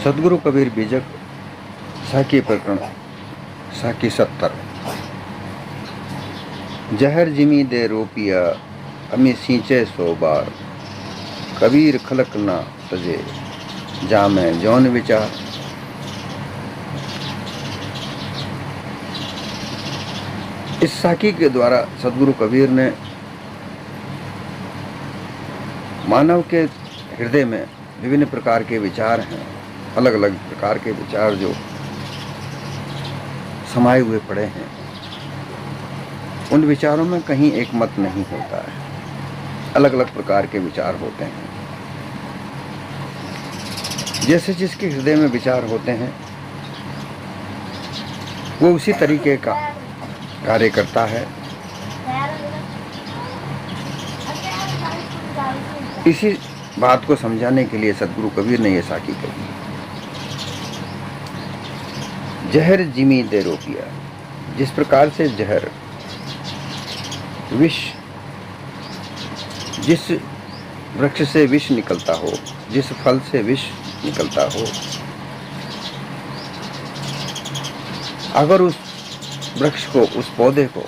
सदगुरु कबीर बीजक साकी प्रकरण साकी 70। जहर जिमी दे रोपिया अमी सींचे 100 बार, कबीर खलक ना तजे जामे जौन विचार। इस साकी के द्वारा सदगुरु कबीर ने मानव के हृदय में विभिन्न प्रकार के विचार हैं, अलग अलग प्रकार के विचार जो समाये हुए पड़े हैं। उन विचारों में कहीं एक मत नहीं होता है, अलग अलग प्रकार के विचार होते हैं। जैसे जिसके हृदय में विचार होते हैं वो उसी तरीके का कार्य करता है। इसी बात को समझाने के लिए सदगुरु कबीर ने यह साकी कही। जहर जिमी दे रोपिया, जिस प्रकार से जहर विष, जिस वृक्ष से विष निकलता हो, जिस फल से विष निकलता हो, अगर उस वृक्ष को, उस पौधे को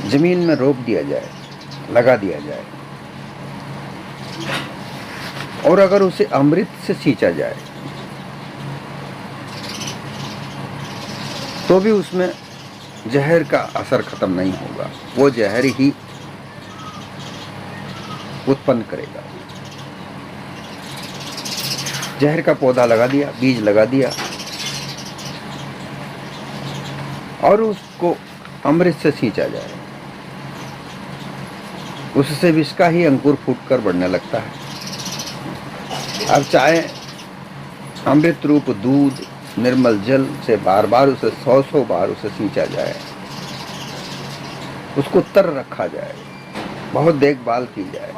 जमीन में रोप दिया जाए, लगा दिया जाए, और अगर उसे अमृत से सींचा जाए तो भी उसमें जहर का असर खत्म नहीं होगा, वो जहर ही उत्पन्न करेगा। जहर का पौधा लगा दिया, बीज लगा दिया और उसको अमृत से सींचा जाए, उससे विष का ही अंकुर फूटकर बढ़ने लगता है। अब चाहे अमृत रूप दूध, निर्मल जल से बार बार उसे 100 बार उसे सींचा जाए, उसको तर रखा जाए, बहुत देखभाल की जाए,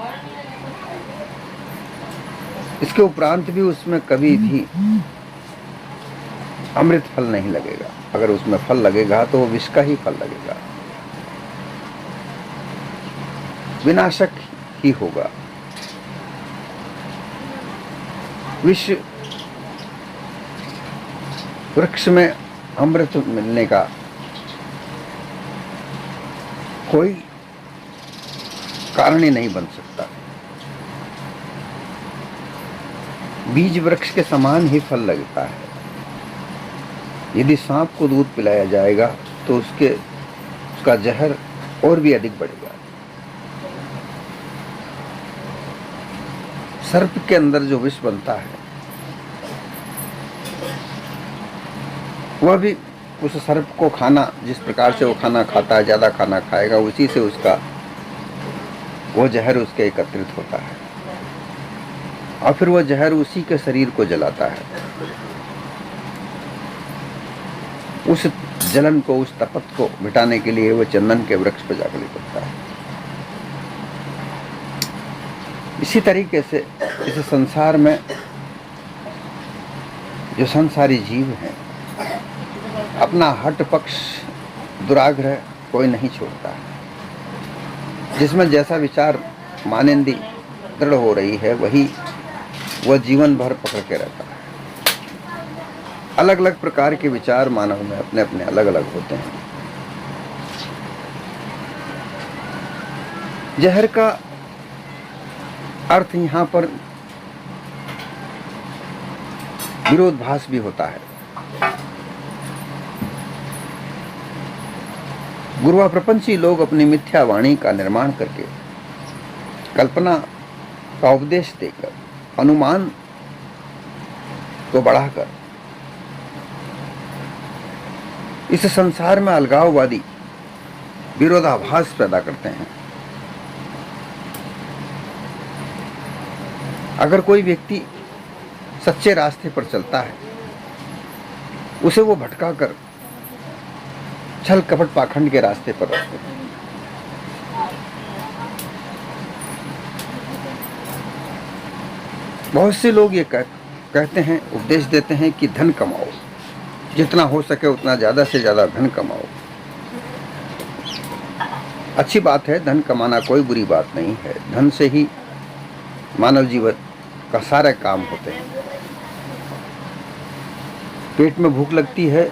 इसके उपरांत भी उसमें कभी भी अमृत फल नहीं लगेगा। अगर उसमें फल लगेगा तो वो विष का ही फल लगेगा, विनाशक ही होगा। विष वृक्ष में अमृत मिलने का कोई कारण ही नहीं बन सकता। बीज वृक्ष के समान ही फल लगता है। यदि सांप को दूध पिलाया जाएगा तो उसका जहर और भी अधिक बढ़ेगा। सर्प के अंदर जो विष बनता है वह भी उस सर्प को खाना, जिस प्रकार से वो खाना खाता है, ज्यादा खाना खाएगा, उसी से उसका वो जहर उसके एकत्रित होता है और फिर वो जहर उसी के शरीर को जलाता है। उस जलन को, उस तपत को मिटाने के लिए वो चंदन के वृक्ष पर जाकर लिपटता है। इसी तरीके से इस संसार में जो संसारी जीव हैं, अपना हट पक्ष, दुराग्रह कोई नहीं छोड़ता है। जिसमें जैसा विचार मानेंदी दृढ़ हो रही है वही वह जीवन भर पकड़ के रहता है। अलग अलग प्रकार के विचार मानव में अपने अपने अलग अलग होते हैं। जहर का अर्थ यहाँ पर विरोधाभास भी होता है। गुरुआ प्रपंची लोग अपनी मिथ्या वाणी का निर्माण करके, कल्पना का उपदेश देकर, अनुमान को बढ़ाकर इस संसार में अलगाववादी विरोधाभास पैदा करते हैं। अगर कोई व्यक्ति सच्चे रास्ते पर चलता है, उसे वो भटकाकर छल कपट पाखंड के रास्ते पर रखते हैं। बहुत से लोग ये कहते हैं, उपदेश देते हैं कि धन कमाओ, जितना हो सके उतना ज्यादा से ज्यादा धन कमाओ। अच्छी बात है, धन कमाना कोई बुरी बात नहीं है। धन से ही मानव जीवन का सारे काम होते हैं। पेट में भूख लगती है,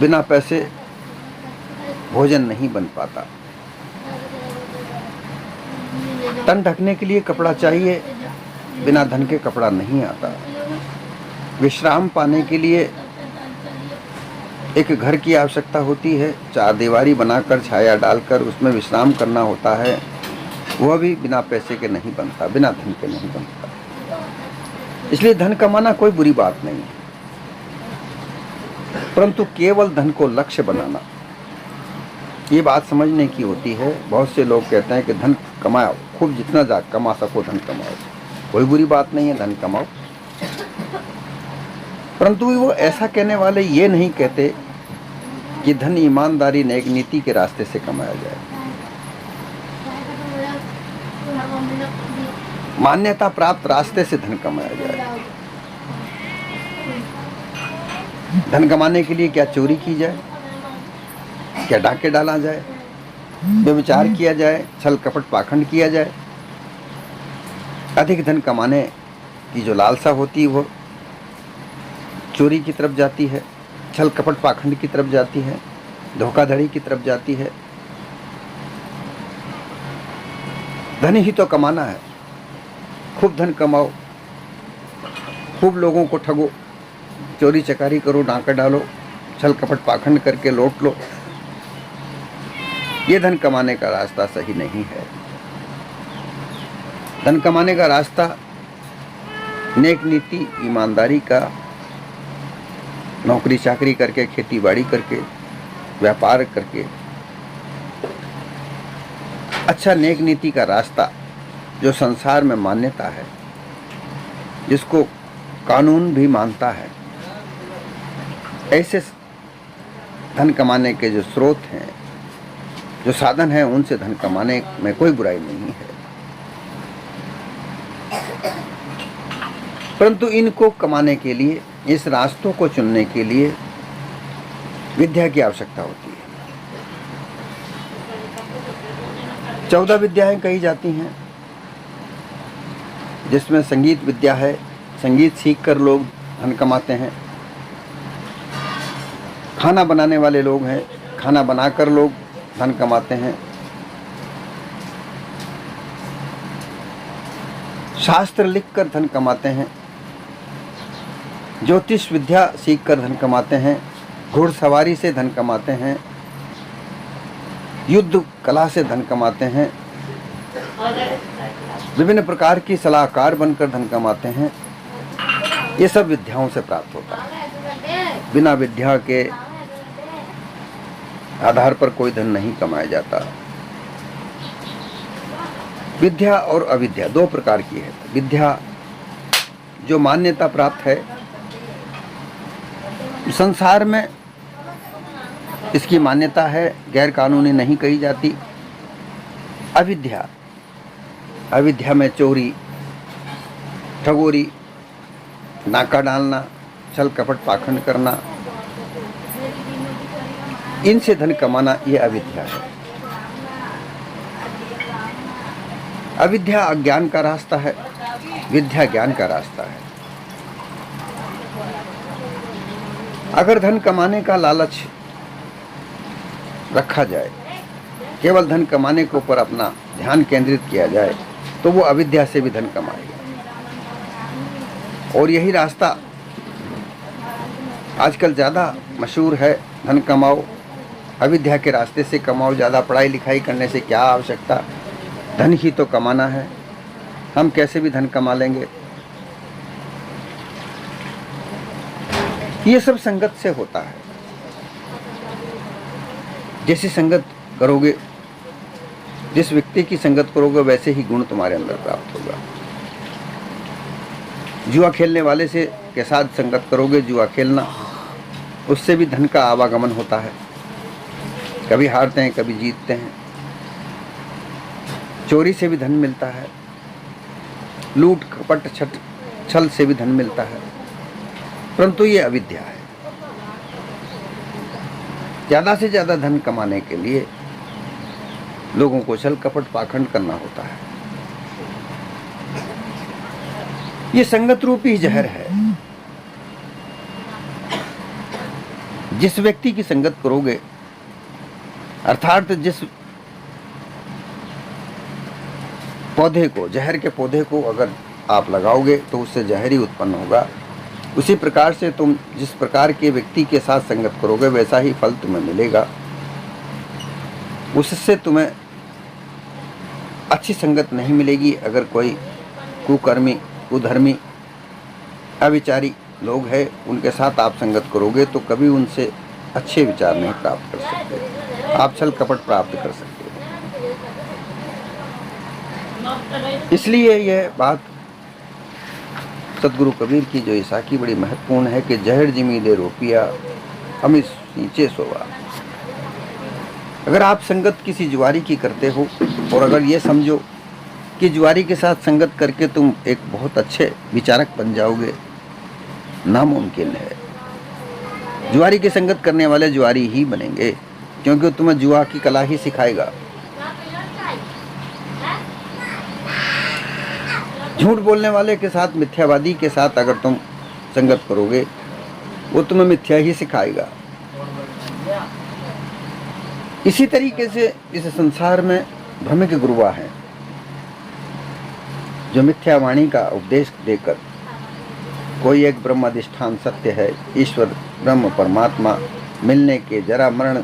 बिना पैसे भोजन नहीं बन पाता। तन ढकने के लिए कपड़ा चाहिए, बिना धन के कपड़ा नहीं आता। विश्राम पाने के लिए एक घर की आवश्यकता होती है, चारदीवारी बनाकर छाया डालकर उसमें विश्राम करना होता है, वह भी बिना पैसे के नहीं बनता, बिना धन के नहीं बनता। इसलिए धन कमाना कोई बुरी बात नहीं है, परंतु केवल धन को लक्ष्य बनाना, ये बात समझने की होती है। बहुत से लोग कहते हैं कि धन कमाओ, खूब जितना जा कमा सको धन कमाओ, कोई बुरी बात नहीं है, धन कमाओ। परंतु वो ऐसा कहने वाले ये नहीं कहते कि धन ईमानदारी नेक नीति के रास्ते से कमाया जाए। मान्यता प्राप्त रास्ते से धन कमाया जाए। धन कमाने के लिए क्या चोरी की जाए, क्या डाके डाला जाए, व्यभिचार किया जाए, छल कपट पाखंड किया जाए। अधिक धन कमाने की जो लालसा होती है वो चोरी की तरफ जाती है, छल कपट पाखंड की तरफ जाती है, धोखाधड़ी की तरफ जाती है। धन ही तो कमाना है, खूब धन कमाओ, खूब लोगों को ठगो, चोरी चकारी करो, डाका डालो, छल कपट पाखंड करके लौट लो। ये धन कमाने का रास्ता सही नहीं है। धन कमाने का रास्ता नेक नीति, ईमानदारी का, नौकरी चाकरी करके, खेती बाड़ी करके, व्यापार करके, अच्छा नेक नीति का रास्ता जो संसार में मान्यता है, जिसको कानून भी मानता है, ऐसे धन कमाने के जो स्रोत हैं, जो साधन हैं, उनसे धन कमाने में कोई बुराई नहीं है। परंतु इनको कमाने के लिए, इस रास्तों को चुनने के लिए विद्या की आवश्यकता होती है। 14 विद्याएं कही जाती हैं, जिसमें संगीत विद्या है, संगीत सीखकर लोग धन कमाते हैं। खाना बनाने वाले लोग हैं, खाना बनाकर लोग धन कमाते हैं। शास्त्र लिखकर धन कमाते हैं, ज्योतिष विद्या सीखकर धन कमाते हैं, घुड़सवारी से धन कमाते हैं, युद्ध कला से धन कमाते हैं, विभिन्न प्रकार की सलाहकार बनकर धन कमाते हैं। ये सब विद्याओं से प्राप्त होता है। बिना विद्या के आधार पर कोई धन नहीं कमाया जाता। विद्या और अविद्या दो प्रकार की है। विद्या जो मान्यता प्राप्त है, संसार में इसकी मान्यता है, गैर कानूनी नहीं कही जाती। अविद्या में चोरी, ठगोरी, नाका डालना, छल कपट पाखंड करना, इनसे धन कमाना, ये अविद्या है। अविद्या अज्ञान का रास्ता है, विद्या ज्ञान का रास्ता है। अगर धन कमाने का लालच रखा जाए, केवल धन कमाने के ऊपर अपना ध्यान केंद्रित किया जाए, तो वो अविद्या से भी धन कमाएगा। और यही रास्ता आजकल ज़्यादा मशहूर है, धन कमाओ, अविद्या के रास्ते से कमाओ। ज़्यादा पढ़ाई लिखाई करने से क्या आवश्यकता, धन ही तो कमाना है, हम कैसे भी धन कमा लेंगे। ये सब संगत से होता है। जैसी संगत करोगे, जिस व्यक्ति की संगत करोगे, वैसे ही गुण तुम्हारे अंदर प्राप्त होगा। जुआ खेलने वाले से के साथ संगत करोगे, जुआ खेलना, उससे भी धन का आवागमन होता है। कभी हारते हैं, कभी जीतते हैं। चोरी से भी धन मिलता है, लूट कपट छल से भी धन मिलता है, परंतु ये अविद्या है। ज़्यादा से ज़्यादा धन कमाने के लिए लोगों को छल कपट पाखंड करना होता है। ये संगत रूपी जहर है। जिस व्यक्ति की संगत करोगे, अर्थात जिस पौधे को, जहर के पौधे को अगर आप लगाओगे तो उससे जहर ही उत्पन्न होगा। उसी प्रकार से तुम जिस प्रकार के व्यक्ति के साथ संगत करोगे वैसा ही फल तुम्हें मिलेगा। उससे तुम्हें अच्छी संगत नहीं मिलेगी। अगर कोई कुकर्मी, कुधर्मी, अविचारी लोग हैं, उनके साथ आप संगत करोगे तो कभी उनसे अच्छे विचार नहीं प्राप्त कर सकते, आप छल कपट प्राप्त कर सकते हो। इसलिए यह बात सदगुरु कबीर की जो ईसाकी बड़ी महत्वपूर्ण है कि जहर जिमी दे रोपिया हम नीचे सोवा। अगर आप संगत किसी जुआरी की करते हो और अगर ये समझो कि जुआरी के साथ संगत करके तुम एक बहुत अच्छे विचारक बन जाओगे, नामुमकिन है। जुआरी की संगत करने वाले जुआरी ही बनेंगे, क्योंकि तुम्हें जुआ की कला ही सिखाएगा। झूठ बोलने वाले के साथ, मिथ्यावादी के साथ अगर तुम संगत करोगे वो तुम्हें मिथ्या ही सिखाएगा। इसी तरीके से इस संसार में भ्रमिक गुरुआ हैं जो मिथ्या वाणी का उपदेश देकर कोई एक ब्रह्माधिष्ठान सत्य है, ईश्वर ब्रह्म परमात्मा मिलने के जरा मरण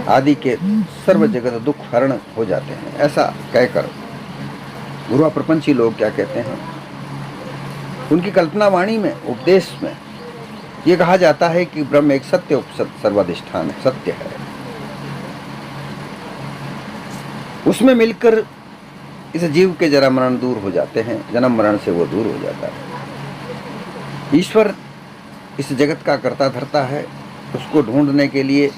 आदि के सर्व जगत दुख हरण हो जाते हैं, ऐसा कहकर गुरुआ प्रपंची लोग क्या कहते हैं, उनकी कल्पना वाणी में, उपदेश में ये कहा जाता है कि ब्रह्म एक सत्य उपसत सर्वाधिष्ठान है, सत्य है। उसमें मिलकर इस जीव के जरा मरण दूर हो जाते हैं, जन्म मरण से वो दूर हो जाता है। ईश्वर इस जगत का कर्ता धर्ता है, उसको ढूंढने के लिए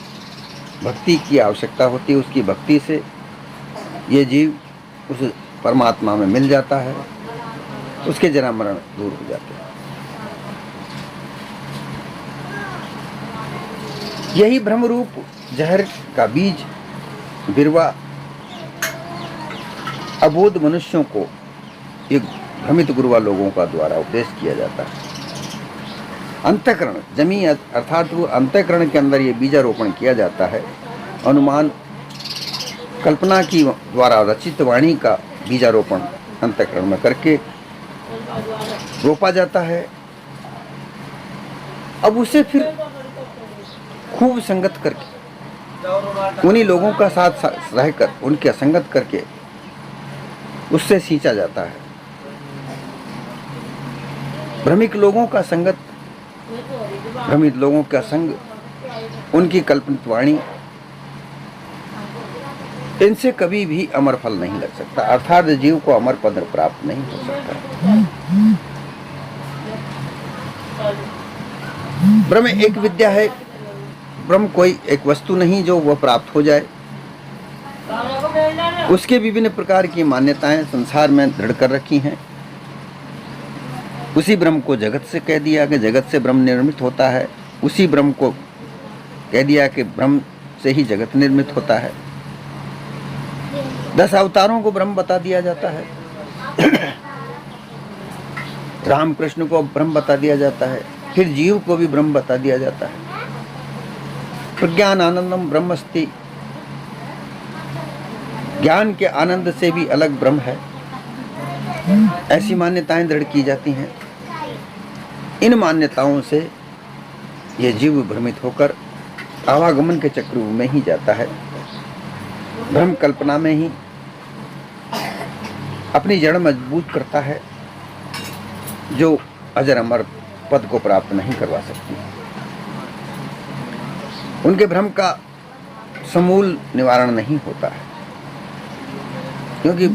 भक्ति की आवश्यकता होती है। उसकी भक्ति से ये जीव उस परमात्मा में मिल जाता है, उसके जन्म मरण दूर हो जाते हैं। यही ब्रह्म रूप जहर का बीज बिरवा अबोध मनुष्यों को एक भ्रमित गुरुआ लोगों का द्वारा उपदेश किया जाता है। अंतःकरण जमी अर्थात वो अंतःकरण के अंदर ये बीजारोपण किया जाता है। अनुमान कल्पना की द्वारा रचित वाणी का बीजारोपण अंतःकरण में करके रोपा जाता है। अब उसे फिर खूब संगत करके, उन्हीं लोगों का साथ रहकर, उनके संगत करके उससे सींचा जाता है। भ्रमिक लोगों का संगत, भ्रमित लोगों का संग, उनकी कल्पनित वाणी, इनसे कभी भी अमर फल नहीं लग सकता, अर्थात जीव को अमर पद प्राप्त नहीं हो सकता। ब्रह्म एक विद्या है, ब्रह्म कोई एक वस्तु नहीं जो वह प्राप्त हो जाए। उसके विभिन्न प्रकार की मान्यताएं संसार में दृढ़ कर रखी हैं। उसी ब्रह्म को जगत से कह दिया कि जगत से ब्रह्म निर्मित होता है, उसी ब्रह्म को कह दिया कि ब्रह्म से ही जगत निर्मित होता है। 10 अवतारों को ब्रह्म बता दिया जाता है। रामकृष्ण को ब्रह्म बता दिया जाता है, फिर जीव को भी ब्रह्म बता दिया जाता है। प्रज्ञान आनंदम ब्रह्मस्ति, ज्ञान के आनंद से भी अलग ब्रह्म है, ऐसी मान्यताएं दृढ़ की जाती हैं। इन मान्यताओं से यह जीव भ्रमित होकर आवागमन के चक्र में ही जाता है, भ्रम कल्पना में ही अपनी जड़ मजबूत करता है, जो अजर अमर पद को प्राप्त नहीं करवा सकती। उनके भ्रम का समूल निवारण नहीं होता है, क्योंकि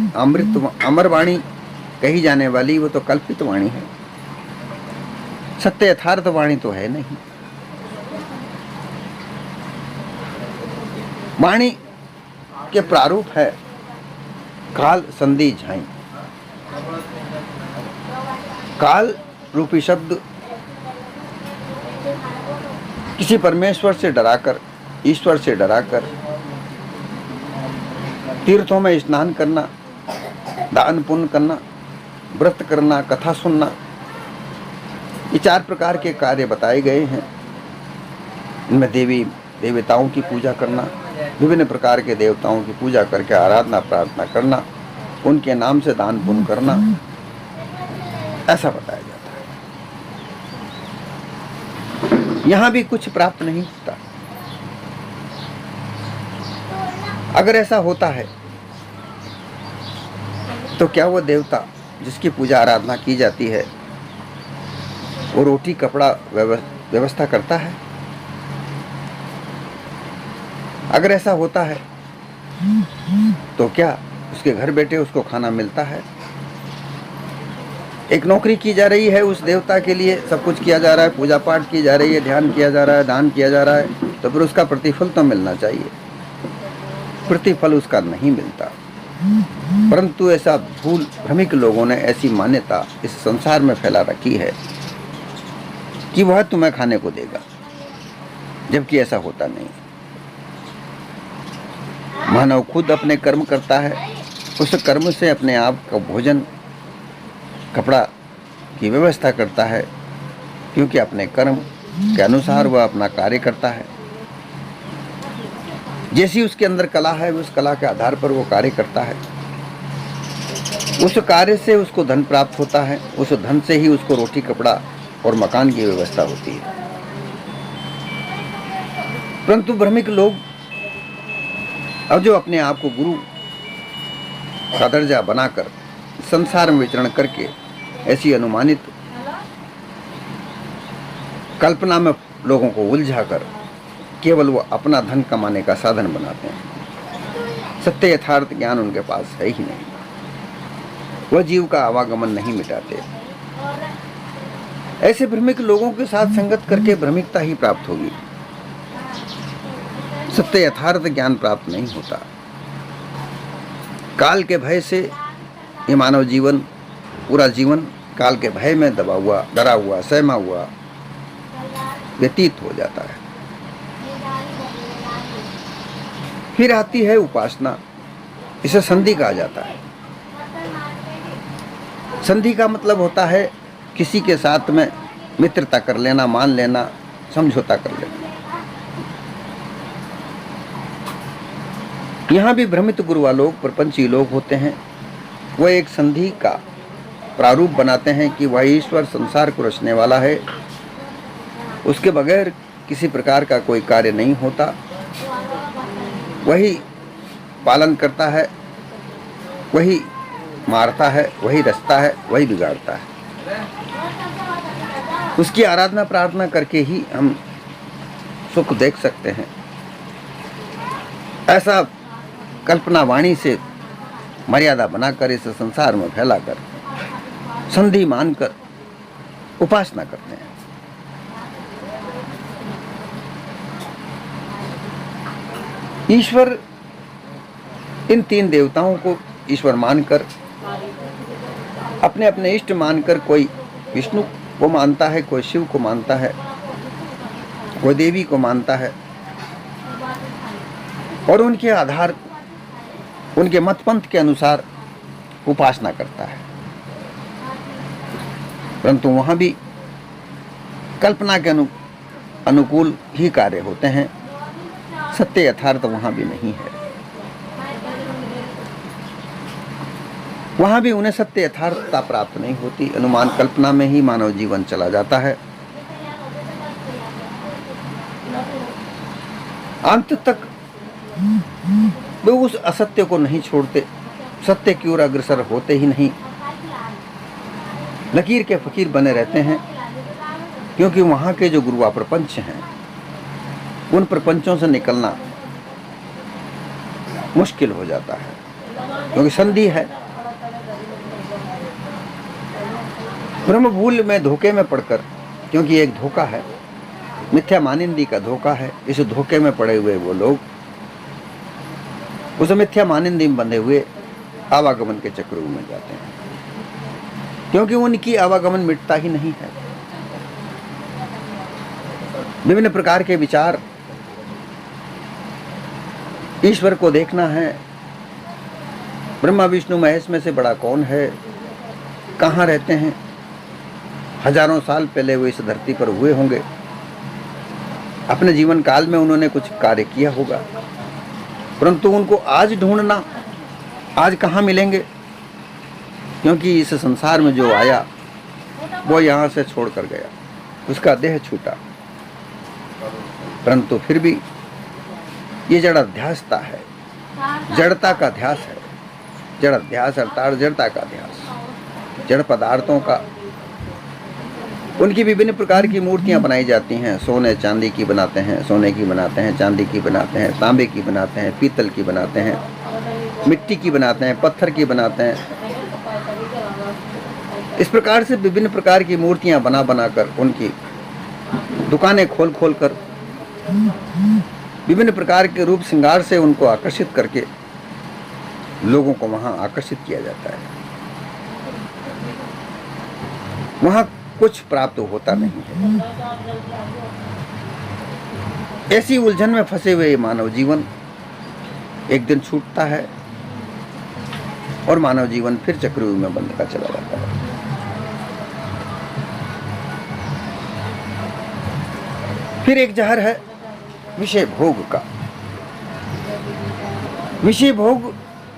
अमर वाणी कही जाने वाली वो तो कल्पित वाणी है, सत्य यथार्थ वाणी तो है नहीं। वाणी के प्रारूप है काल संधि झाई। काल रूपी शब्द किसी परमेश्वर से डराकर, ईश्वर से डराकर तीर्थों में स्नान करना, दान पुण्य करना, व्रत करना, कथा सुनना, ये 4 प्रकार के कार्य बताए गए हैं। इनमें देवी देवताओं की पूजा करना, विभिन्न प्रकार के देवताओं की पूजा करके आराधना प्रार्थना करना, उनके नाम से दान पुण्य करना, ऐसा बताया जाता है। यहां भी कुछ प्राप्त नहीं होता। अगर ऐसा होता है तो क्या वो देवता जिसकी पूजा आराधना की जाती है वो रोटी कपड़ा व्यवस्था करता है? अगर ऐसा होता है तो क्या उसके घर बैठे उसको खाना मिलता है? एक नौकरी की जा रही है उस देवता के लिए, सब कुछ किया जा रहा है, पूजा पाठ की जा रही है, ध्यान किया जा रहा है, दान किया जा रहा है, तो फिर उसका प्रतिफल तो मिलना चाहिए। प्रतिफल उसका नहीं मिलता। परंतु ऐसा भ्रमिक लोगों ने ऐसी मान्यता इस संसार में फैला रखी है कि वह तुम्हें खाने को देगा, जबकि ऐसा होता नहीं। मानव खुद अपने कर्म करता है, उस कर्म से अपने आप का भोजन कपड़ा की व्यवस्था करता है, क्योंकि अपने कर्म के अनुसार वह अपना कार्य करता है। जैसी उसके अंदर कला है उस कला के आधार पर वो कार्य करता है। उस कार्य से उसको धन प्राप्त होता है, उस धन से ही उसको रोटी कपड़ा और मकान की व्यवस्था होती है। परंतु भ्रमिक लोग अब जो अपने आप को गुरु का दर्जा बनाकर संसार में विचरण करके ऐसी अनुमानित कल्पना में लोगों को उलझाकर केवल वो अपना धन कमाने का साधन बनाते हैं, सत्य यथार्थ ज्ञान उनके पास है ही नहीं। वह जीव का आवागमन नहीं मिटाते। ऐसे भ्रमिक लोगों के साथ संगत करके भ्रमिकता ही प्राप्त होगी, सत्य यथार्थ ज्ञान प्राप्त नहीं होता। काल के भय से ये मानव जीवन, पूरा जीवन काल के भय में दबा हुआ, डरा हुआ, सहमा हुआ व्यतीत हो जाता है। फिर आती है उपासना, इसे संधि कहा जाता है। संधि का मतलब होता है किसी के साथ में मित्रता कर लेना, मान लेना, समझौता कर लेना। यहाँ भी भ्रमित गुरुआ लोग, प्रपंची लोग होते हैं। वह एक संधि का प्रारूप बनाते हैं कि वह ईश्वर संसार को रचने वाला है, उसके बगैर किसी प्रकार का कोई कार्य नहीं होता, वही पालन करता है, वही मारता है, वही रचता है, वही बिगाड़ता है। उसकी आराधना प्रार्थना करके ही हम सुख देख सकते हैं। ऐसा कल्पना वाणी से मर्यादा बनाकर इस संसार में फैलाकर संधि मानकर उपासना करते हैं। ईश्वर, इन तीन देवताओं को ईश्वर मानकर, अपने अपने इष्ट मानकर, कोई विष्णु को मानता है, कोई शिव को मानता है, कोई देवी को मानता है, और उनके आधार, उनके मतपंथ के अनुसार उपासना करता है। परंतु वहां भी कल्पना के अनुकूल ही कार्य होते हैं, सत्य यथार्थ वहां भी नहीं है। वहां भी उन्हें सत्य यथार्थता प्राप्त नहीं होती, अनुमान कल्पना में ही मानव जीवन चला जाता है। अंत तक वे उस असत्य को नहीं छोड़ते, सत्य की ओर अग्रसर होते ही नहीं, लकीर के फकीर बने रहते हैं। क्योंकि वहां के जो गुरुआ प्रपंच हैं, उन प्रपंचों से निकलना मुश्किल हो जाता है, क्योंकि संधि है। ब्रह्म भूल में, धोखे में पड़कर, क्योंकि एक धोखा है, मिथ्या मानिंदी का धोखा है, इस धोखे में पड़े हुए वो लोग उस मिथ्या मानिंदी में बंधे हुए आवागमन के चक्रों में जाते हैं, क्योंकि उनकी आवागमन मिटता ही नहीं है। विभिन्न प्रकार के विचार, ईश्वर को देखना है, ब्रह्मा विष्णु महेश में से बड़ा कौन है, कहाँ रहते हैं, हजारों साल पहले वो इस धरती पर हुए होंगे, अपने जीवन काल में उन्होंने कुछ कार्य किया होगा, परंतु उनको आज ढूंढना, आज कहाँ मिलेंगे, क्योंकि इस संसार में जो आया वो यहाँ से छोड़ कर गया, उसका देह छूटा। परंतु फिर भी ये जड़ाध्यासता है, जड़ता का ध्यास है। जड़ाध्यास अर्थात जड़ता का ध्यास, जड़ पदार्थों का। उनकी विभिन्न प्रकार की मूर्तियां बनाई जाती हैं। सोने चांदी की बनाते हैं, सोने की बनाते हैं, चांदी की बनाते हैं, तांबे की बनाते हैं, पीतल की बनाते हैं, मिट्टी की बनाते हैं, पत्थर की बनाते हैं। इस प्रकार से विभिन्न प्रकार की मूर्तियां बना बनाकर उनकी दुकानें खोल खोल कर विभिन्न प्रकार के रूप श्रृंगार से उनको आकर्षित करके लोगों को वहां आकर्षित किया जाता है। वहां कुछ प्राप्त होता नहीं है। ऐसी उलझन में फंसे हुए मानव जीवन एक दिन छूटता है और मानव जीवन फिर चक्रव्यूह में बंध कर चला जाता है। फिर एक जहर है विषय भोग का। विषय भोग,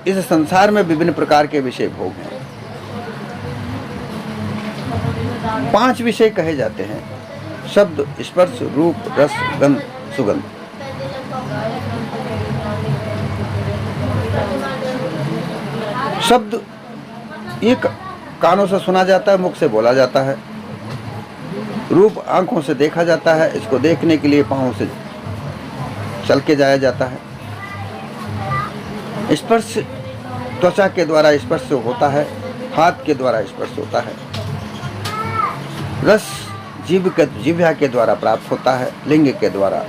इस संसार में विभिन्न प्रकार के विषय भोग हैं। 5 विषय कहे जाते हैं: शब्द, स्पर्श, रूप, रस, गंध, सुगंध। शब्द ये कानों से सुना जाता है, मुख से बोला जाता है। रूप आंखों से देखा जाता है, इसको देखने के लिए पांवों से चल के जाया जाता है। स्पर्श त्वचा के द्वारा स्पर्श होता है, हाथ के द्वारा स्पर्श होता है। रस जिह्वा के द्वारा प्राप्त होता है, लिंग के द्वारा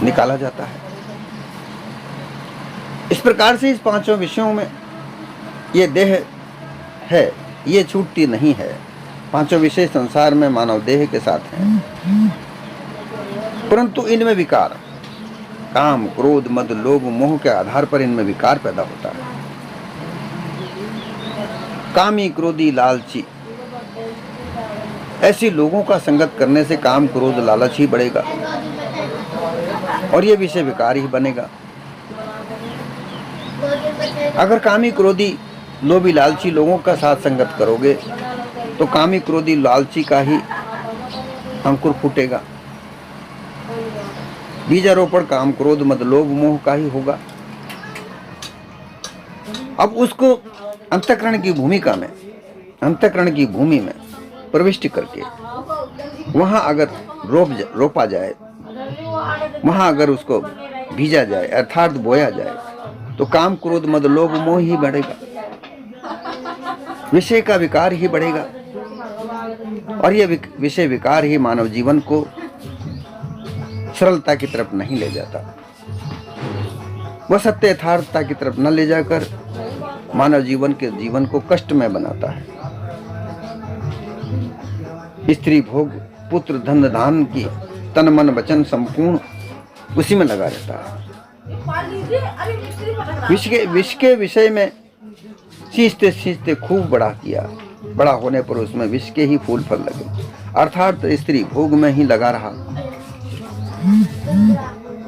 निकाला जाता है। इस प्रकार से इस 5 विषयों में ये देह है, ये छूटती नहीं है। 5 विषय संसार में मानव देह के साथ हैं, परंतु इनमें विकार, काम, क्रोध, मद, लोभ, मोह के आधार पर इनमें विकार पैदा होता है। कामी, क्रोधी, लालची, ऐसे लोगों का संगत करने से काम, क्रोध, लालच ही बढ़ेगा और ये विषय विकार ही बनेगा। अगर कामी, क्रोधी, लोभी, लालची लोगों का साथ संगत करोगे तो कामी, क्रोधी, लालची का ही अंकुर फूटेगा। बीजारोपण काम, क्रोध, मद, लोभ, मोह का ही होगा। अब उसको अंतःकरण की भूमिका में, अंतःकरण की भूमि में प्रविष्ट करके वहां अगर रोपा जाए, वहां अगर उसको बीजा जाए अर्थात बोया जाए तो काम, क्रोध, मद, लोभ, मोह ही बढ़ेगा, विषय का विकार ही बढ़ेगा और यह विषय विकार ही मानव जीवन को सरलता की तरफ नहीं ले जाता। वह सत्य यथार्थता की तरफ न ले जाकर मानव जीवन को कष्ट में बनाता है। स्त्री भोग, पुत्र, धन, धान की तन मन वचन संपूर्ण उसी में लगा रहता है। विष के विषय में सींचते सींचते खूब बड़ा किया, बड़ा होने पर उसमें विष के ही फूल फल लगे, अर्थात स्त्री भोग में ही लगा रहा।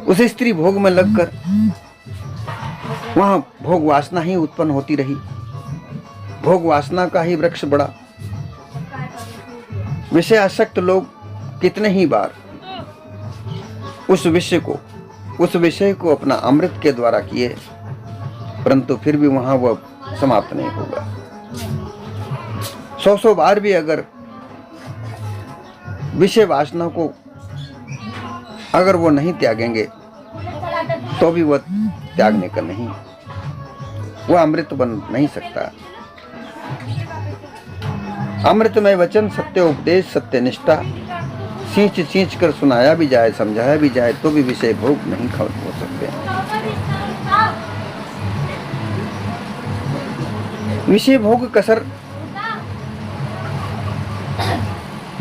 उस स्त्री भोग में लगकर वहां भोग वासना ही उत्पन्न होती रही, भोग वासना का ही वृक्ष बढ़ा। विषय आसक्त लोग कितने ही बार उस विषय को अपना अमृत के द्वारा किए, परंतु फिर भी वहां वह समाप्त नहीं होगा। 100 बार भी अगर विषय वासना को अगर वो नहीं त्यागेंगे तो भी वह त्यागने का नहीं, वह अमृत बन नहीं सकता। अमृतमय वचन, सत्य उपदेश, सत्य निष्ठा सींच सींच कर सुनाया भी जाए, समझाया भी जाए तो भी विषय भोग नहीं खत्म हो सकते। विषय भोग कसर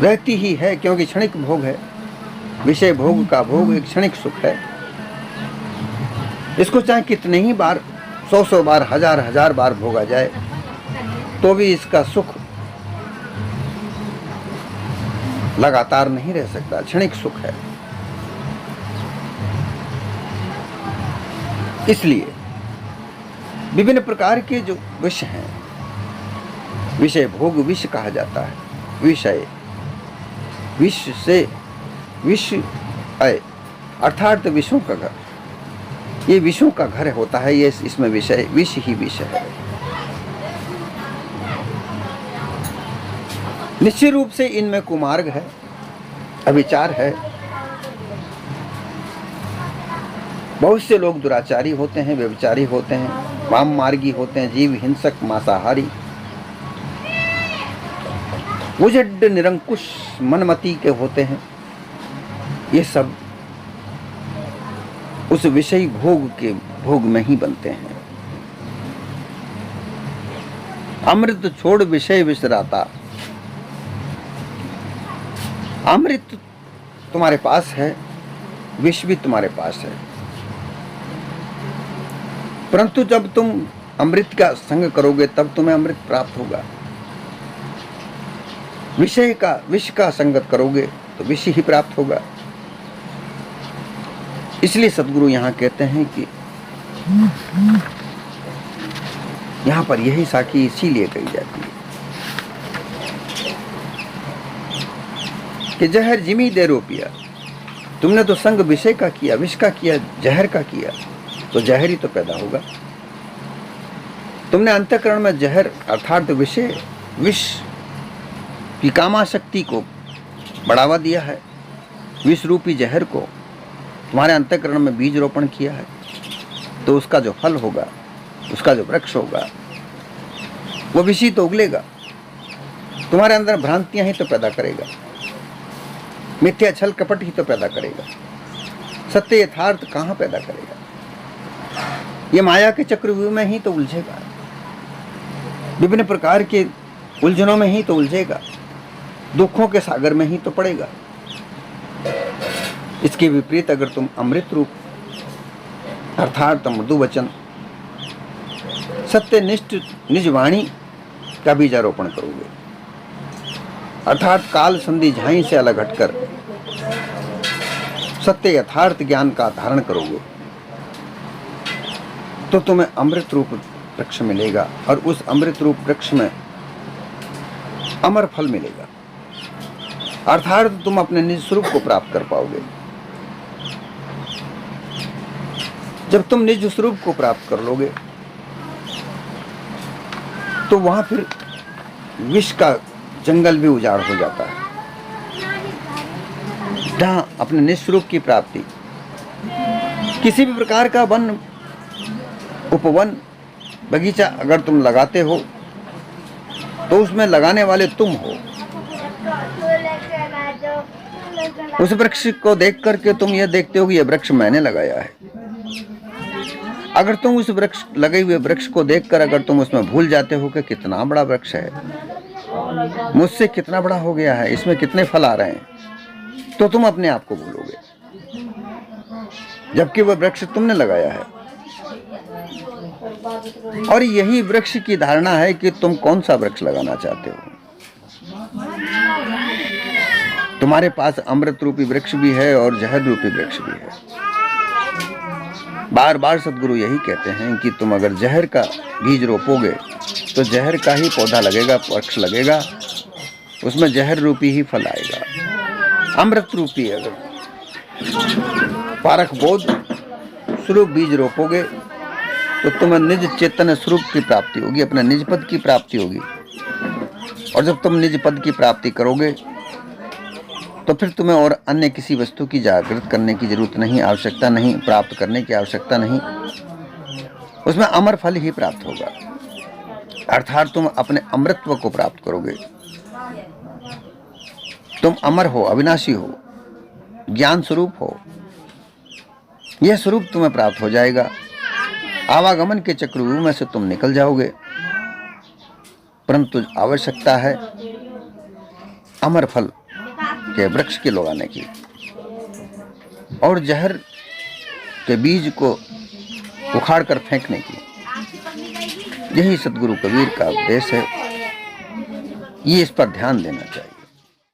रहती ही है क्योंकि क्षणिक भोग है। विषय भोग का भोग एक क्षणिक सुख है। इसको चाहे कितने ही बार, 100 बार, हजार बार भोगा जाए तो भी इसका सुख लगातार नहीं रह सकता, क्षणिक सुख है। इसलिए विभिन्न प्रकार के जो विष हैं, विषय भोग विष कहा जाता है। विषय विष से विष है अर्थात विषों का घर, ये विषों का घर होता है। ये इसमें विषय विष ही विष है। निश्चित रूप से इनमें कुमार्ग है, अविचार है। बहुत से लोग दुराचारी होते हैं, व्यभिचारी होते हैं, वाम मार्गी होते हैं, जीव हिंसक, मांसाहारी, उजड निरंकुश मनमती के होते हैं। ये सब उस विषयी भोग के भोग में ही बनते हैं। अमृत छोड़ विषय विसराता। अमृत तुम्हारे पास है, विष भी तुम्हारे पास है, परंतु जब तुम अमृत का संग करोगे तब तुम्हें अमृत प्राप्त होगा। विषय का विष का संगत करोगे तो विष ही प्राप्त होगा। इसलिए सद्गुरु यहां कहते हैं कि यहां पर यही साखी इसीलिए कही जाती है कि जहर जिमी दे रोपिया। तुमने तो संग विषय का किया, विष का किया, जहर का किया, तो जहर ही तो पैदा होगा। तुमने अंतःकरण में जहर अर्थात विषय विष की कामाशक्ति को बढ़ावा दिया है। विष रूपी जहर को तुम्हारे अंतःकरण में बीज रोपण किया है, तो उसका जो फल होगा, उसका जो वृक्ष होगा, वो विषी तो उगलेगा। तुम्हारे अंदर भ्रांतियां ही तो पैदा करेगा, मिथ्या छल कपट ही तो पैदा करेगा, सत्य यथार्थ कहाँ पैदा करेगा? ये माया के चक्रव्यूह में ही तो उलझेगा, विभिन्न प्रकार के उलझनों में ही तो उलझेगा, दुखों के सागर में ही तो पड़ेगा। इसके विपरीत अगर तुम अमृत रूप अर्थात मृदु वचन, सत्यनिष्ठ निज वाणी का बीजारोपण करोगे, अर्थात काल संधि झाई से अलग हटकर सत्य यथार्थ ज्ञान का धारण करोगे, तो तुम्हें अमृत रूप वृक्ष मिलेगा और उस अमृत रूप वृक्ष में अमर फल मिलेगा। अर्थात तुम अपने निज स्वरूप को प्राप्त कर पाओगे। जब तुम निज स्वरूप को प्राप्त कर लोगे तो वहां फिर विष का जंगल भी उजाड़ हो जाता है। जहां अपने निज स्वरूप की प्राप्ति, किसी भी प्रकार का वन उपवन बगीचा अगर तुम लगाते हो तो उसमें लगाने वाले तुम हो। उस वृक्ष को देख करके तुम यह देखते हो कि यह वृक्ष मैंने लगाया है। अगर तुम उस वृक्ष लगे हुए वृक्ष को देखकर अगर तुम उसमें भूल जाते हो कि कितना बड़ा वृक्ष है, मुझसे कितना बड़ा हो गया है, इसमें कितने फल आ रहे हैं, तो तुम अपने आप को भूलोगे, जबकि वह वृक्ष तुमने लगाया है। और यही वृक्ष की धारणा है कि तुम कौन सा वृक्ष लगाना चाहते हो। तुम्हारे पास अमृत रूपी वृक्ष भी है और जहर रूपी वृक्ष भी है। बार बार सद्गुरु यही कहते हैं कि तुम अगर जहर का बीज रोपोगे तो जहर का ही पौधा लगेगा, वृक्ष लगेगा, उसमें जहर रूपी ही फल आएगा। अमृत रूपी अगर पारख बोध स्वरूप बीज रोपोगे तो तुम्हें निज चेतन स्वरूप की प्राप्ति होगी, अपने निज पद की प्राप्ति होगी। और जब तुम निज पद की प्राप्ति करोगे तो फिर तुम्हें और अन्य किसी वस्तु की जागृत करने की जरूरत नहीं, आवश्यकता नहीं, प्राप्त करने की आवश्यकता नहीं। उसमें अमर फल ही प्राप्त होगा, अर्थात तुम अपने अमृतत्व को प्राप्त करोगे। तुम अमर हो, अविनाशी हो, ज्ञान स्वरूप हो, यह स्वरूप तुम्हें प्राप्त हो जाएगा। आवागमन के चक्रव्यूह में से तुम निकल जाओगे, परंतु आवश्यकता है अमर फल के वृक्ष के लगाने की और जहर के बीज को उखाड़ कर फेंकने की। यही सद्गुरु कबीर का उपदेश है, ये इस पर ध्यान देना चाहिए।